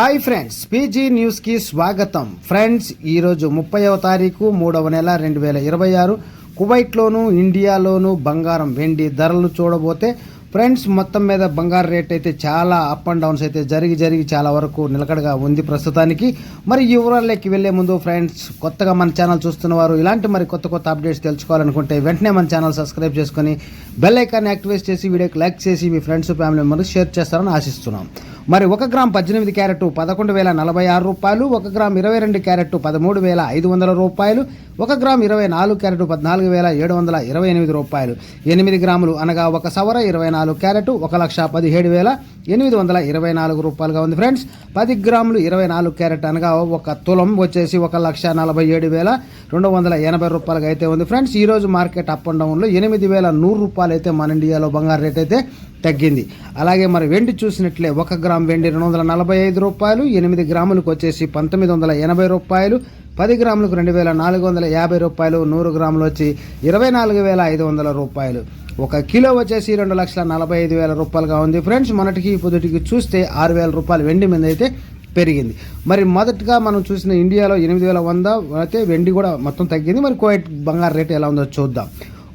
Hi friends, PG news కి స్వాగతం. Friends, ఈరోజు 30వ తారీఖు 3వ నెల 2026 కువైట్లోను ఇండియాలోను బంగారం వెండి ధరలు చూడబోతే ఫ్రెండ్స్, మొత్తం మీద బంగారు రేట్ అయితే చాలా అప్ అండ్ డౌన్స్ అయితే జరిగి చాలా వరకు నిలకడగా ఉంది ప్రస్తుతానికి. మరి ఈ వివరాల్లోకి వెళ్లే ముందు ఫ్రెండ్స్, కొత్తగా మన ఛానల్ చూస్తున్న వారు ఇలాంటి మరి కొత్త అప్డేట్స్ తెలుసుకోవాలనుకుంటే వెంటనే మన ఛానల్ సబ్స్క్రైబ్ చేసుకుని బెల్ ఐకాన్ యాక్టివేట్ చేసి వీడియోకి లైక్ చేసి మీ ఫ్రెండ్స్ ఫ్యామిలీ మెంబర్స్ షేర్ చేస్తారని ఆశిస్తున్నాం. మరి 1 గ్రామ్ 18 క్యారెట్ 11,046 రూపాయలు, 1 గ్రామ్ 22 క్యారెట్ 13,500 రూపాయలు, 1 గ్రామ్ 24 క్యారెట్ 14,728 రూపాయలు, 8 గ్రాములు అనగా 1 సవర 24 క్యారెట్ 1,17,824 రూపాయలుగా ఉంది ఫ్రెండ్స్. 10 గ్రాములు 24 క్యారెట్ అనగా 1 తులం వచ్చేసి 1,47,280 రూపాయలుగా అయితే ఉంది ఫ్రెండ్స్. ఈ రోజు మార్కెట్ అప్ అండ్ డౌన్లో 8,100 రూపాయలు అయితే మన ఇండియాలో బంగారు రేట్ అయితే తగ్గింది. అలాగే మరి వెండి చూసినట్లే 1 గ్రామ్ వెండి 245 రూపాయలు, 8 గ్రాములకు వచ్చేసి 1980 రూపాయలు, 10 గ్రాములకు 2,450 రూపాయలు, 100 గ్రాములు వచ్చి 24,500 రూపాయలు. 1 కిలో వచ్చేసి 2,45,000 రూపాయలుగా ఉంది ఫ్రెండ్స్. మొన్నటికి పొద్దుటికి చూస్తే 6,000 రూపాయలు వెండి మీద అయితే పెరిగింది. మరి మొదటగా మనం చూసిన ఇండియాలో 8,100 అయితే వెండి కూడా మొత్తం తగ్గింది. మరి కువైట్ బంగారు రేటు ఎలా ఉందో చూద్దాం.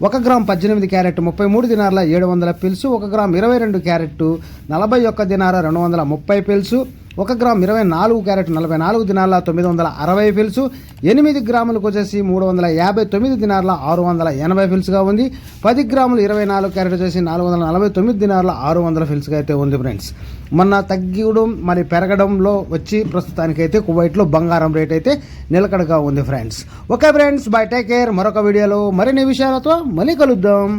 1 gram 18 carrot 33 దినార్ల 700 peels, 1 gram 22 carrot 41 Dinara 230 peels, 1 gram 24 carrot 44 దినార్ల 960 peels, 8 గ్రాములకు వచ్చేసి 359 దినార్ల 680 ఫిల్స్గా ఉంది. 10 గ్రాములు 24 క్యారెట్ వచ్చేసి 449 దినార్ల 600 ఫిల్స్గా అయితే ఉంది ఫ్రెండ్స్. మొన్న తగ్గడం మరి పెరగడంలో వచ్చి ప్రస్తుతానికైతే కువైట్లో బంగారం రేట్ అయితే నిలకడగా ఉంది friends. Okay friends, by, take care. మరొక వీడియోలో మరిన్ని విషయాలతో మళ్ళీ కలుద్దాం.